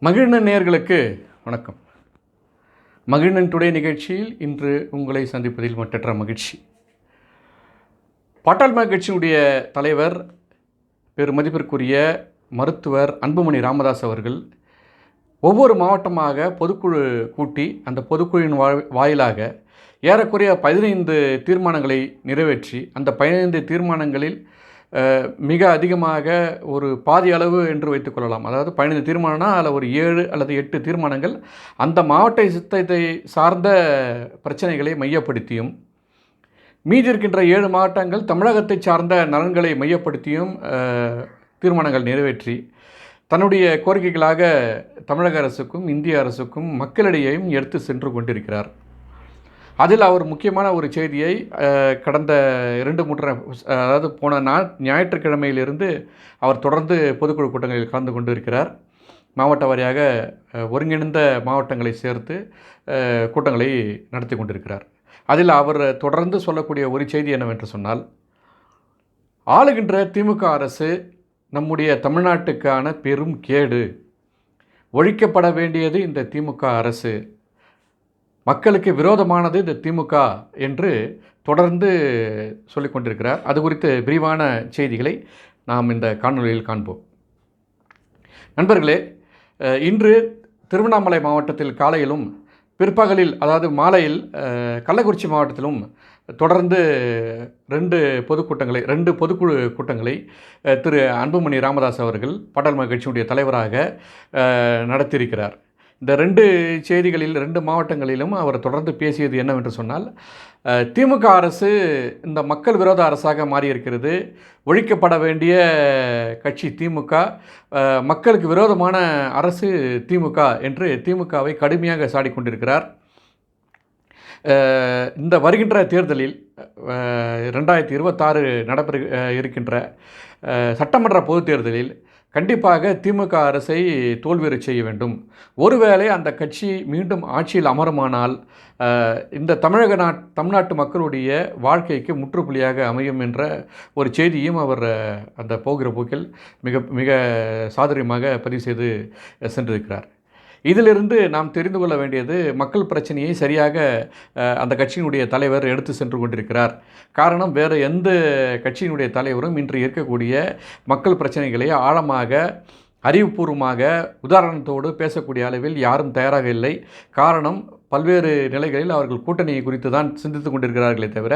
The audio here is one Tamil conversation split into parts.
மகிழ்நன் நேயர்களுக்கு வணக்கம். மகிழ்நன் டுடே நிகழ்ச்சியில் இன்று உங்களை சந்திப்பதில் மற்றற்ற மகிழ்ச்சி. பாட்டாளி கட்சியினுடைய தலைவர் பெருமதிப்பிற்குரிய மருத்துவர் அன்புமணி ராமதாஸ் அவர்கள் ஒவ்வொரு மாவட்டமாக பொதுக்குழு கூட்டி அந்த பொதுக்குழுவின் வாயிலாக ஏறக்குறைய 15 தீர்மானங்களை நிறைவேற்றி அந்த 15 தீர்மானங்களில் மிக அதிகமாக ஒரு பாதி அளவு என்று வைத்துக்கொள்ளலாம். அதாவது 15 தீர்மானம்னா அதில் ஒரு 7 அல்லது 8 தீர்மானங்கள் அந்த மாவட்ட சித்தத்தை சார்ந்த பிரச்சனைகளை மையப்படுத்தியும், மீதி இருக்கின்ற 7 மாவட்டங்கள் தமிழகத்தை சார்ந்த நலன்களை மையப்படுத்தியும் தீர்மானங்கள் நிறைவேற்றி தன்னுடைய கோரிக்கைகளாக தமிழக அரசுக்கும் இந்திய அரசுக்கும் மக்களிடையேயும் எடுத்து சென்று கொண்டிருக்கிறார். அதில் அவர் முக்கியமான ஒரு செய்தியை கடந்த 2-3 அதாவது போன ஞாயிற்றுக்கிழமையிலிருந்து அவர் தொடர்ந்து பொதுக்குழு கூட்டங்களில் கலந்து கொண்டு இருக்கிறார். மாவட்ட வாரியாக ஒருங்கிணைந்த மாவட்டங்களை சேர்த்து கூட்டங்களை நடத்தி கொண்டிருக்கிறார். அதில் அவர் தொடர்ந்து சொல்லக்கூடிய ஒரு செய்தி என்னவென்று சொன்னால், ஆளுகின்ற திமுக அரசு நம்முடைய தமிழ்நாட்டுக்கான பெரும் கேடு, ஒழிக்கப்பட வேண்டியது இந்த திமுக அரசு, மக்களுக்கு விரோதமானது இந்த திமுக என்று தொடர்ந்து சொல்லிக் கொண்டிருக்கிறார். அது குறித்து விரிவான செய்திகளை நாம் இந்த காணொலியில் காண்போம். நண்பர்களே, இன்று திருவண்ணாமலை மாவட்டத்தில் காலையிலும் பிற்பகலில் அதாவது மாலையில் கள்ளக்குறிச்சி மாவட்டத்திலும் தொடர்ந்து 2 பொதுக்குழு கூட்டங்களை திரு அன்புமணி ராமதாஸ் அவர்கள் பாட்டாளி கட்சியினுடைய தலைவராக நடத்தியிருக்கிறார். இந்த 2 செய்திகளில் 2 மாவட்டங்களிலும் அவர் தொடர்ந்து பேசியது என்னவென்று சொன்னால், திமுக அரசு இந்த மக்கள் விரோத அரசாக மாறியிருக்கிறது, ஒழிக்கப்பட வேண்டிய கட்சி திமுக, மக்களுக்கு விரோதமான அரசு திமுக என்று திமுகவை கடுமையாக சாடிக்கொண்டிருக்கிறார். இந்த வருகின்ற தேர்தலில் 2026 நடைபெற இருக்கின்ற சட்டமன்ற பொதுத் தேர்தலில் கண்டிப்பாக திமுக அரசை தோல்வியுறச் செய்ய வேண்டும். ஒருவேளை அந்த கட்சி மீண்டும் ஆட்சியில் அமருமானால் இந்த தமிழ்நாட்டு மக்களுடைய வாழ்க்கைக்கு முற்றுப்புள்ளியாக அமையும் என்ற ஒரு செய்தியும் அவர் அந்த போகிற போக்கில் மிக மிக சாதுரியமாக பதிவு செய்து சென்றிருக்கிறார். இதிலிருந்து நாம் தெரிந்து கொள்ள வேண்டியது, மக்கள் பிரச்சனையை சரியாக அந்த கட்சியினுடைய தலைவர் எடுத்து சென்று கொண்டிருக்கிறார். காரணம், வேறு எந்த கட்சியினுடைய தலைவரும் இன்று இருக்கக்கூடிய மக்கள் பிரச்சனைகளை ஆழமாக அறிவுபூர்வமாக உதாரணத்தோடு பேசக்கூடிய அளவில் யாரும் தயாராக இல்லை. காரணம், பல்வேறு நிலைகளில் அவர்கள் கூட்டணி குறித்து தான் சிந்தித்து கொண்டிருக்கிறார்களே தவிர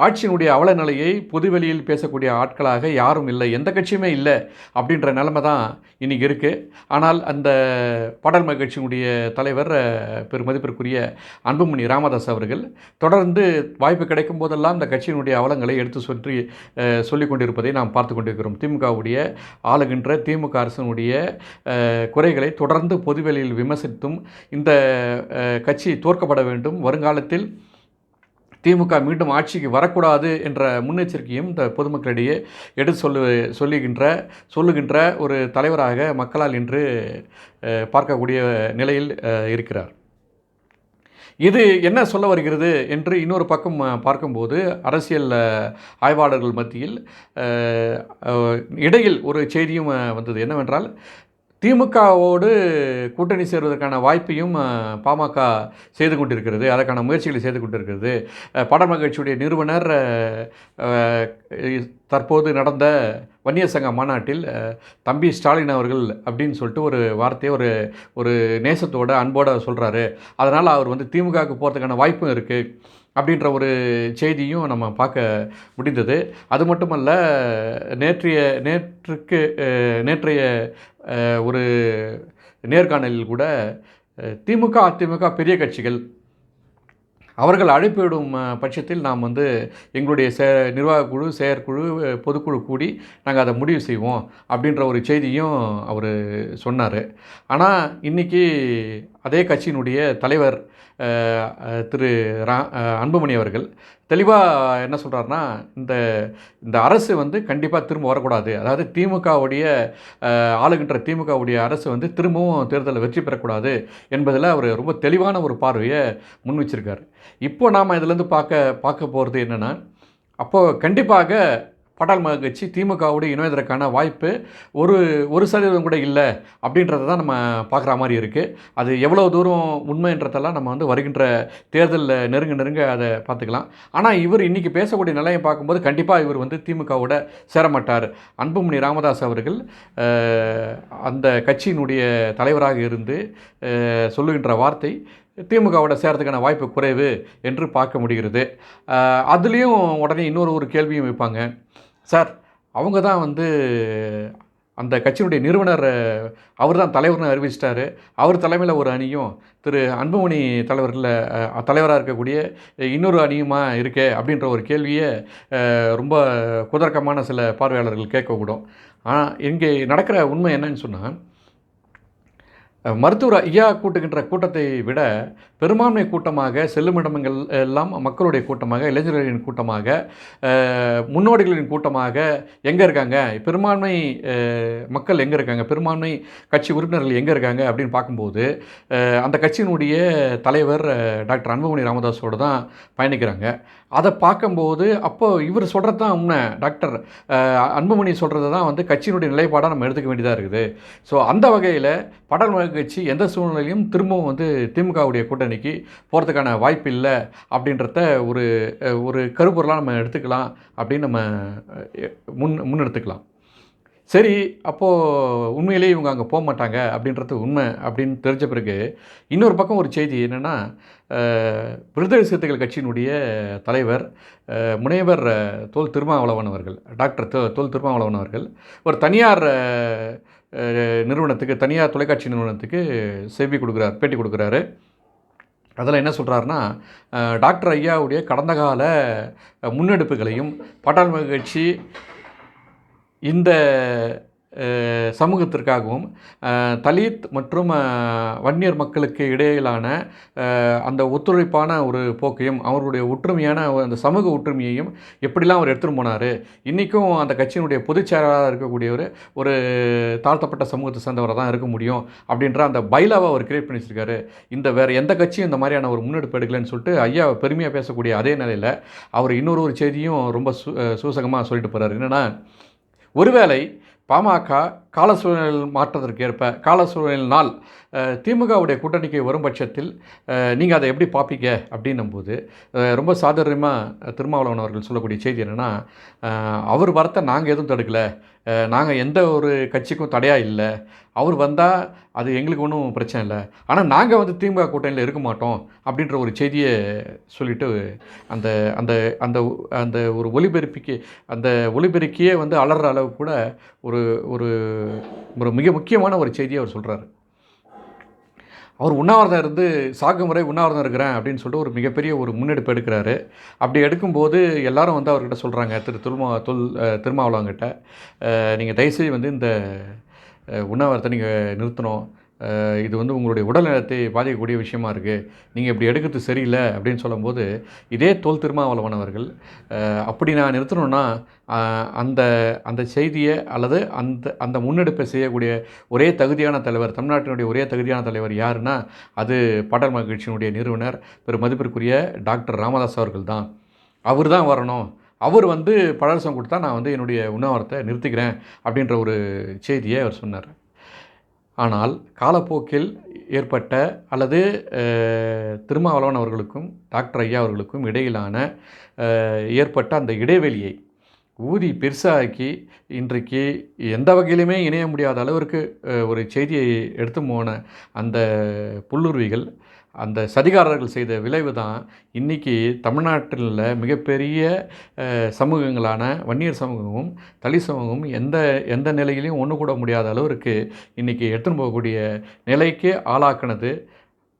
ஆட்சியினுடைய அவல நிலையை பொதுவெளியில் பேசக்கூடிய ஆட்களாக யாரும் இல்லை, எந்த கட்சியுமே இல்லை அப்படின்ற நிலைமை தான் இன்றைக்கி இருக்குது. ஆனால் அந்த பாட்டாளி கட்சியினுடைய தலைவர் பெருமதிப்பிற்குரிய அன்புமணி ராமதாஸ் அவர்கள் தொடர்ந்து வாய்ப்பு கிடைக்கும் போதெல்லாம் இந்த கட்சியினுடைய அவலங்களை எடுத்து சொல்லிக் கொண்டிருப்பதை நாம் பார்த்து கொண்டிருக்கிறோம். திமுகவுடைய ஆளுகின்ற திமுக அரசினுடைய குறைகளை தொடர்ந்து பொதுவெளியில் விமர்சித்தும், இந்த கட்சி தோற்கப்பட வேண்டும், வருங்காலத்தில் திமுக மீண்டும் ஆட்சிக்கு வரக்கூடாது என்ற முன்னெச்சரிக்கையும் இந்த பொதுமக்களிடையே எடுத்து சொல்லுகின்ற ஒரு தலைவராக மக்களால் இன்று பார்க்கக்கூடிய நிலையில் இருக்கிறார். இது என்ன சொல்ல வருகிறது என்று இன்னொரு பக்கம் பார்க்கும்போது, அரசியல் ஆய்வாளர்கள் மத்தியில் இடையில் ஒரு செய்தியும் வந்தது. என்னவென்றால், திமுகவோடு கூட்டணி சேர்வதற்கான வாய்ப்பையும் பாமக செய்து கொண்டிருக்கிறது, அதற்கான முயற்சிகளை செய்து கொண்டிருக்கிறது. பாட்டாளி கட்சியுடைய நிறுவனர் தற்போது நடந்த வன்னியர் சங்க மாநாட்டில் தம்பி ஸ்டாலின் அவர்கள் அப்படின்னு சொல்லிட்டு ஒரு வார்த்தையை ஒரு நேசத்தோட அன்போடு சொல்கிறாரு. அதனால் அவர் திமுகவுக்கு போகிறதுக்கான வாய்ப்பும் இருக்குது அப்படின்ற ஒரு செய்தியும் நம்ம பார்க்க முடிந்தது. அது மட்டுமல்ல, நேற்றைய ஒரு நேர்காணலில் கூட திமுக அதிமுக பெரிய கட்சிகள் அவர்கள் அழைப்பிடும் பட்சத்தில் நாம் எங்களுடைய நிர்வாகக்குழு, செயற்குழு, பொதுக்குழு கூடி நாங்கள் அதை முடிவு செய்வோம் அப்படின்ற ஒரு செய்தியும் அவர் சொன்னார். ஆனால் இன்றைக்கி அதே கட்சியினுடைய தலைவர் திரு அன்புமணி அவர்கள் தெளிவாக என்ன சொல்கிறாருன்னா, இந்த அரசு கண்டிப்பாக திரும்ப வரக்கூடாது, அதாவது ஆளுகின்ற திமுகவுடைய அரசு திரும்பவும் தேர்தலில் வெற்றி பெறக்கூடாது என்பதில் அவர் ரொம்ப தெளிவான ஒரு பார்வையை முன் வச்சிருக்காரு. இப்போ நாம் இதிலேருந்து பார்க்க போகிறது என்னென்னா, அப்போது கண்டிப்பாக பாட்டாளி மக்கள் கட்சி திமுகவோடு இணைவதற்கான வாய்ப்பு ஒரு 1% கூட இல்லை அப்படின்றத தான் நம்ம பார்க்குற மாதிரி இருக்குது. அது எவ்வளோ தூரம் உண்மைன்றதெல்லாம் நம்ம வந்து வருகின்ற தேர்தலில் நெருங்க அதை பார்த்துக்கலாம். ஆனால் இவர் இன்றைக்கி பேசக்கூடிய நிலையை பார்க்கும்போது கண்டிப்பாக இவர் வந்து திமுகவோட சேரமாட்டார். அன்புமணி ராமதாஸ் அவர்கள் அந்த கட்சியினுடைய தலைவராக இருந்து சொல்லுகின்ற வார்த்தை திமுகவோட சேர்றதுக்கான வாய்ப்பு குறைவு என்று பார்க்க முடிகிறது. அதுலேயும் உடனே ஒரு கேள்வியும் வைப்பாங்க. சார், அவங்க தான் வந்து அந்த கட்சியினுடைய நிறுவனர், அவர் தான் தலைவர்னு அறிவிச்சிட்டாரு, அவர் தலைமையில் ஒரு அணியும் திரு அன்புமணி தலைவராக இருக்கக்கூடிய இன்னொரு அணியுமா இருக்கே அப்படின்ற ஒரு கேள்வியை ரொம்ப குதர்க்கமான சில பார்வையாளர்கள் கேட்கக்கூடும். ஆனால் இங்கே நடக்கிற உண்மை என்னன்னு சொன்னால், மருத்துவர் ஐயா கூட்டுகின்ற கூட்டத்தை விட பெரும்பான்மை கூட்டமாக, செல்லுமிடங்கள் எல்லாம் மக்களுடைய கூட்டமாக, இளைஞர்களின் கூட்டமாக, முன்னோடிகளின் கூட்டமாக எங்கே இருக்காங்க, பெரும்பான்மை மக்கள் எங்கே இருக்காங்க, பெரும்பான்மை கட்சி உறுப்பினர்கள் எங்கே இருக்காங்க அப்படின்னு பார்க்கும்போது அந்த கட்சியினுடைய தலைவர் டாக்டர் அன்புமணி ராமதாஸோடு தான் பயணிக்கிறாங்க. அதை பார்க்கும்போது அப்போது இவர் சொல்கிறது தான் உண்மை, டாக்டர் அன்புமணி சொல்கிறது தான் வந்து கட்சியினுடைய நிலைப்பாடாக நம்ம எடுத்துக்க வேண்டியதாக இருக்குது. ஸோ அந்த வகையில் பாட்டாளி மக்கள் கட்சி எந்த சூழ்நிலையும் திரும்பவும் வந்து திமுகவுடைய கூட்டணிக்கு போகிறதுக்கான வாய்ப்பு இல்லை அப்படின்றத ஒரு கருப்பொருளாக நம்ம எடுத்துக்கலாம் அப்படின்னு நம்ம முன்னெடுத்துக்கலாம். சரி, அப்போது உண்மையிலேயே இவங்க அங்கே போக மாட்டாங்க அப்படின்றது உண்மை அப்படின்னு தெரிஞ்ச பிறகு இன்னொரு பக்கம் ஒரு செய்தி என்னென்னா, விடுதலை சிறுத்தைகள் கட்சியினுடைய தலைவர் முனைவர் தொல் திருமாவளவன் அவர்கள், டாக்டர் தொல் திருமாவளவன் அவர்கள் ஒரு தனியார் நிறுவனத்துக்கு, தனியார் தொலைக்காட்சி நிறுவனத்துக்கு பேட்டி கொடுக்குறாரு. அதில் என்ன சொல்கிறாருன்னா, டாக்டர் ஐயாவுடைய கடந்த கால முன்னெடுப்புகளையும் பாட்டாளி மக்கள் கட்சி இந்த சமூகத்திற்காகவும் தலித் மற்றும் வன்னியர் மக்களுக்கு இடையிலான அந்த ஒத்துழைப்பான ஒரு போக்கையும் அவர்களுடைய ஒற்றுமையான அந்த சமூக ஒற்றுமையையும் எப்படிலாம் அவர் எடுத்துகிட்டு போனார். இன்றைக்கும் அந்த கட்சியினுடைய பொதுச் செயலாளராக இருக்கக்கூடியவர் ஒரு தாழ்த்தப்பட்ட சமூகத்தை சேர்ந்தவரை தான் இருக்க முடியும் அப்படின்ற அந்த பைலாவை அவர் கிரியேட் பண்ணி வச்சிருக்காரு. இந்த வேறு எந்த கட்சியும் இந்த மாதிரியான ஒரு முன்னெடுப்பு எடுக்கலைன்னு சொல்லிட்டு ஐயா பெருமையாக பேசக்கூடிய அதே நிலையில் அவர் ஒரு செய்தியும் ரொம்ப சூசகமாக சொல்லிட்டு போகிறார். என்னென்னா, ஒருவேளை பாமக கால சூழ்நிலை மாற்றத்திற்கு ஏற்ப, கால சூழ்நிலையினால் திமுகவுடைய கூட்டணிக்கு வரும் பட்சத்தில் நீங்கள் அதை எப்படி பார்ப்பீங்க அப்படின்னும்போது ரொம்ப சாதாரணமாக திருமாவளவன் அவர்கள் சொல்லக்கூடிய செய்தி என்னென்னா, அவர் வரத்தை நாங்கள் எதுவும் தடுக்கலை, நாங்கள் எந்த ஒரு கட்சிக்கும் தடையாக இல்லை, அவர் வந்தால் அது எங்களுக்கு ஒன்றும் பிரச்சனை இல்லை, ஆனால் நாங்கள் வந்து திமுக கூட்டணியில் இருக்க மாட்டோம் அப்படின்ற ஒரு செய்தியை சொல்லிவிட்டு அந்த அந்த அந்த அந்த ஒரு ஒலிபெருக்கியே வந்து அலற அளவு கூட ஒரு ஒரு ஒரு மிக முக்கியமான ஒரு செய்தியை அவர் சொல்கிறார். அவர் உண்ணாவிரதம் இருந்து சாகும் வரை உண்ணாவிரதம் இருக்கிறேன் அப்படின்னு சொல்லிட்டு ஒரு மிகப்பெரிய ஒரு முன்னெடுப்பு எடுக்கிறாரு. அப்படி எடுக்கும்போது எல்லாரும் வந்து அவர்கிட்ட சொல்கிறாங்க, திருமாவளவன்கிட்ட, நீங்கள் தயவுசெய்து வந்து இந்த உண்ணாவிரதத்தை நீங்கள் நிறுத்தணும், இது வந்து உங்களுடைய உடல்நலத்தை பாதிக்கக்கூடிய விஷயமா இருக்குது, நீங்கள் இப்படி எடுக்கிறது சரியில்லை அப்படின்னு சொல்லும்போது இதே தொல் திருமாவளவன் அவர்கள் அப்படி நான் நிறுத்தணும்னா அந்த அந்த செய்தியை அல்லது அந்த முன்னெடுப்பை செய்யக்கூடிய ஒரே தகுதியான தலைவர், தமிழ்நாட்டினுடைய ஒரே தகுதியான தலைவர் யாருன்னா அது பாட்டாளி மக்கள் கட்சியினுடைய நிறுவனர் பெருமதிப்பிற்குரிய டாக்டர் ராமதாஸ் அவர்கள் தான். அவர் தான் வரணும், அவர் வந்து பழரசம் கொடுத்தா நான் வந்து என்னுடைய உண்ணாவிரத்தை நிறுத்திக்கிறேன் அப்படின்ற ஒரு செய்தியை அவர் சொன்னார். ஆனால் காலப்போக்கில் ஏற்பட்ட அல்லது திருமாவளவன் அவர்களுக்கும் டாக்டர் ஐயா அவர்களுக்கும் இடையிலான ஏற்பட்ட அந்த இடைவெளியை ஊதி பெருசாக்கி இன்றைக்கு எந்த வகையிலுமே இணைய முடியாத அளவிற்கு ஒரு செய்தியை எடுத்து போன அந்த புல்லுருவிகள், அந்த சதிகாரர்கள் செய்த விளைவு தான் இன்றைக்கி தமிழ்நாட்டில் உள்ள மிகப்பெரிய சமூகங்களான வன்னியர் சமூகமும் தலித் சமூகமும் எந்த நிலையிலையும் ஒன்று கூட முடியாத அளவிற்கு இன்றைக்கி எடுத்துன்னு போகக்கூடிய நிலைக்கு ஆளாக்கினது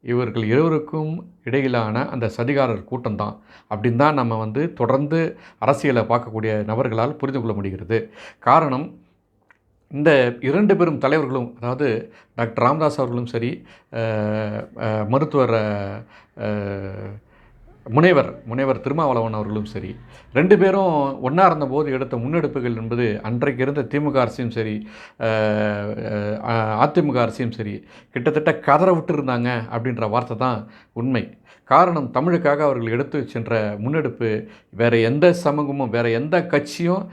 இவர்கள் இருவருக்கும் இடையிலான அந்த சதிகாரர் கூட்டம்தான் அப்படின்னு தான் நம்ம வந்து தொடர்ந்து அரசியலை பார்க்கக்கூடிய நபர்களால் புரிந்து கொள்ள முடிகிறது. காரணம், இந்த இரண்டு பெரும் தலைவர்களும், அதாவது டாக்டர் ராமதாஸ் அவர்களும் சரி, மருத்துவர் முனைவர் திருமாவளவன் அவர்களும் சரி, ரெண்டு பேரும் ஒன்றா இருந்தபோது எடுத்த முன்னெடுப்புகள் என்பது அன்றைக்கு இருந்த திமுக அரசியும் சரி அதிமுக அரசியும் சரி கிட்டத்தட்ட கதற விட்டு இருந்தாங்க அப்படின்ற வார்த்தை தான் உண்மை. காரணம், தமிழுக்காக அவர்கள் எடுத்து சென்ற முன்னெடுப்பு வேறு எந்த சமூகமும் வேறு எந்த கட்சியும்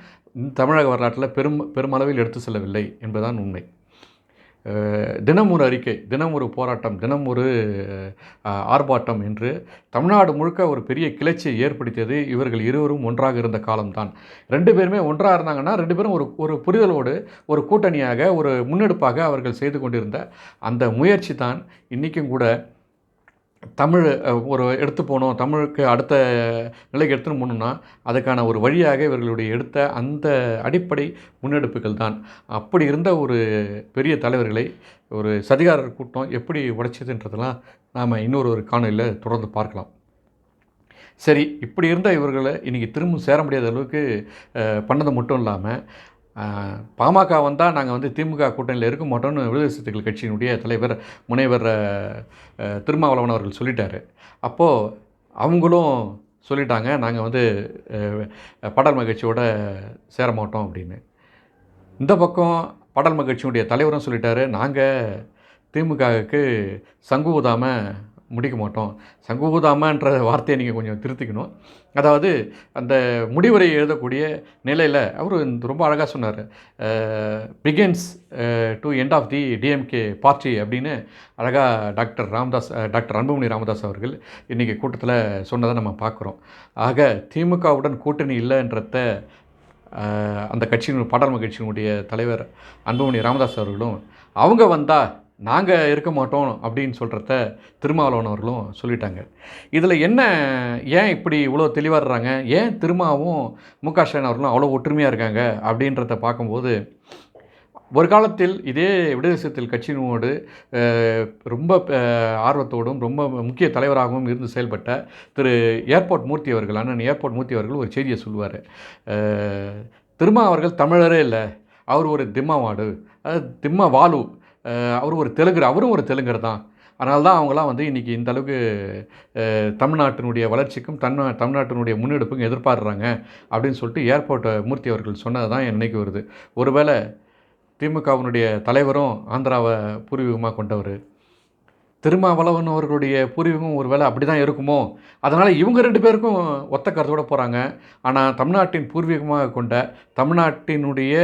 தமிழக வரலாற்றில் பெருமளவில் எடுத்து செல்லவில்லை என்பதுதான் உண்மை. தினம் ஒரு அறிக்கை, தினம் ஒரு போராட்டம், தினம் ஒரு ஆர்ப்பாட்டம் என்று தமிழ்நாடு முழுக்க ஒரு பெரிய கிளர்ச்சியை ஏற்படுத்தியது இவர்கள் இருவரும் ஒன்றாக இருந்த காலம்தான். 2 பேருமே ஒன்றாக இருந்தாங்கன்னா 2 பேரும் ஒரு புரிதலோடு ஒரு கூட்டணியாக ஒரு முன்னெடுப்பாக அவர்கள் செய்து கொண்டிருந்த அந்த முயற்சி தான் இன்றைக்கும் கூட தமிழ் ஒரு எடுத்து போகணும், தமிழுக்கு அடுத்த நிலைக்கு எடுத்துன்னு போகணுன்னா அதுக்கான ஒரு வழியாக இவர்களுடைய எடுத்த அந்த அடிப்படை முன்னெடுப்புகள் தான். அப்படி இருந்த ஒரு பெரிய தலைவர்களை ஒரு சதிகாரர் கூட்டம் எப்படி உடைச்சதுன்றதெல்லாம் நாம் ஒரு காணொலியில் தொடர்ந்து பார்க்கலாம். சரி, இப்படி இருந்த இவர்களை இன்றைக்கி திரும்ப சேர முடியாத அளவுக்கு பண்ணது மட்டும் இல்லாமல் பாமக வந்தால் நாங்கள் திமுக கூட்டணியில் இருக்க மாட்டோம்னு விடுதலை சிறுத்தைகள் கட்சியினுடைய தலைவர் முனைவர் திருமாவளவன் அவர்கள் சொல்லிட்டார். அப்போது அவங்களும் சொல்லிட்டாங்க, நாங்கள் பாடல் மகிழ்ச்சியோட சேர மாட்டோம் அப்படின்னு. இந்த பக்கம் பாடல் மகிழ்ச்சியுடைய தலைவரும் சொல்லிட்டாரு, நாங்கள் திமுகவுக்கு சங்கு ஊதாமல் முடிக்க மாட்டோம். சங்கு ஊதாமன்ற வார்த்தையை நீங்கள் கொஞ்சம் திருத்திக்கணும். அதாவது அந்த முடிவுரை எழுதக்கூடிய நிலையில் அவர் ரொம்ப அழகாக சொன்னார், begins to end of the DMK party அப்படின்னு அழகாக டாக்டர் அன்புமணி ராமதாஸ் அவர்கள் இன்றைக்கி கூட்டத்தில் சொன்னதை நம்ம பார்க்குறோம். ஆக திமுகவுடன் கூட்டணி இல்லைன்றத அந்த கட்சியினுடைய பாடல் கட்சியினுடைய தலைவர் அன்புமணி ராமதாஸ் அவர்களும் அவங்க வந்தால் நாங்கள் இருக்க மாட்டோம் அப்படின்னு சொல்கிறத திருமாவளவன் அவர்களும் சொல்லிட்டாங்க. இதில் ஏன் இப்படி இவ்வளோ தெளிவாக இருறாங்க, ஏன் திருமாவும் முக ஸ்டாலின் அவர்களும் அவ்வளோ ஒற்றுமையாக இருக்காங்க அப்படின்றத பார்க்கும்போது, ஒரு காலத்தில் இதே விடுதலை சிறுத்தைகள் கட்சியினோடு ரொம்ப ஆர்வத்தோடும் ரொம்ப முக்கிய தலைவராகவும் இருந்து செயல்பட்ட திரு ஏர்போர்ட் மூர்த்தி அவர்கள், அண்ணன் ஏர்போர்ட் மூர்த்தி அவர்கள் ஒரு செய்தியை சொல்லுவார். திருமா அவர்கள் தமிழரே இல்லை, அவர் ஒரு திம்மவாடு, திம்ம வாலு, அவரும் ஒரு தெலுங்கர் தான். அதனால தான் அவங்களாம் இன்றைக்கி இந்த அளவுக்கு தமிழ்நாட்டினுடைய வளர்ச்சிக்கும் தமிழ்நாட்டினுடைய முன்னெடுப்புக்கும் எதிர்பார்க்குறாங்க அப்படின்னு சொல்லிட்டு ஏர்போர்ட் மூர்த்தி அவர்கள் சொன்னது தான் என்னைக்கு வருது. ஒருவேளை திமுகவினுடைய தலைவரும் ஆந்திராவை பூர்வீகமாக கொண்டவர், திருமாவளவன் அவர்களுடைய பூர்வீகம் ஒரு வேளை அப்படி தான் இருக்குமோ, அதனால் இவங்க 2 பேருக்கும் ஒத்த கருத்தோடு போகிறாங்க. ஆனால் தமிழ்நாட்டின் பூர்வீகமாக கொண்ட தமிழ்நாட்டினுடைய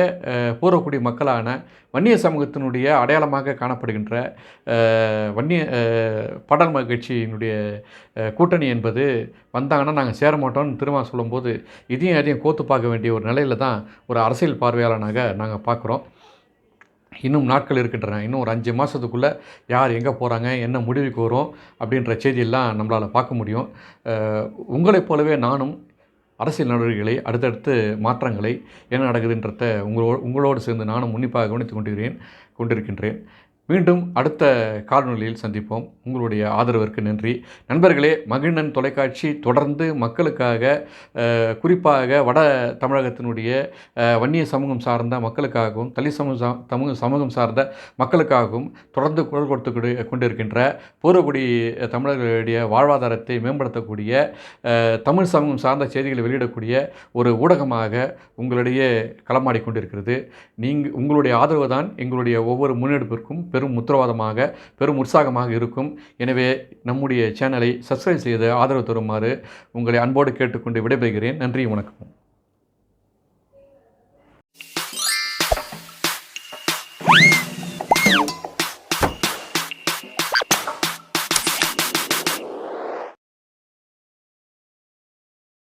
பூர்வக்குடி மக்களான வன்னிய சமூகத்தினுடைய அடையாளமாக காணப்படுகின்ற பாடல் கட்சியினுடைய கூட்டணி என்பது வந்தாங்கன்னா நாங்கள் சேர மாட்டோம்னு திரும்ப சொல்லும்போது அதையும் கோத்து பார்க்க வேண்டிய ஒரு நிலையில் தான் ஒரு அரசியல் பார்வையாளனாக நாங்கள் பார்க்குறோம். இன்னும் நாட்கள் இருக்கின்றன. இன்னும் ஒரு 5 மாதத்துக்குள்ளே யார் எங்கே போகிறாங்க, என்ன முடிவுக்கு வரும் அப்படின்ற செய்தியெல்லாம் நம்மளால் பார்க்க முடியும். உங்களைப் போலவே நானும் அரசியல் நடவடிக்கைகளை, அடுத்தடுத்து மாற்றங்களை என்ன நடக்குதுன்றத உங்களோடு சேர்ந்து நானும் உன்னிப்பாக கவனித்து கொண்டிருக்கின்றேன். மீண்டும் அடுத்த காணொளியில் சந்திப்போம். உங்களுடைய ஆதரவிற்கு நன்றி. நண்பர்களே, மகிழ்நன் தொலைக்காட்சி தொடர்ந்து மக்களுக்காக, குறிப்பாக வட தமிழகத்தினுடைய வன்னிய சமூகம் சார்ந்த மக்களுக்காகவும், தலித் சமூகம் சார்ந்த மக்களுக்காகவும் தொடர்ந்து குரல் கொடுத்து கொண்டிருக்கின்ற பூர்வக்குடி தமிழர்களுடைய வாழ்வாதாரத்தை மேம்படுத்தக்கூடிய, தமிழ் சமூகம் சார்ந்த செய்திகளை வெளியிடக்கூடிய ஒரு ஊடகமாக உங்களிடையே களமாடி கொண்டிருக்கிறது. உங்களுடைய ஆதரவு தான் எங்களுடைய ஒவ்வொரு முன்னெடுப்பிற்கும் பெரும் உத்தரவாதமாக, பெரும் உற்சாகமாக இருக்கும். எனவே நம்முடைய சேனலை சப்ஸ்கிரைப் செய்து ஆதரவு தருமாறு உங்களை அன்போடு கேட்டுக்கொண்டு விடைபெறுகிறேன். நன்றி, வணக்கம்.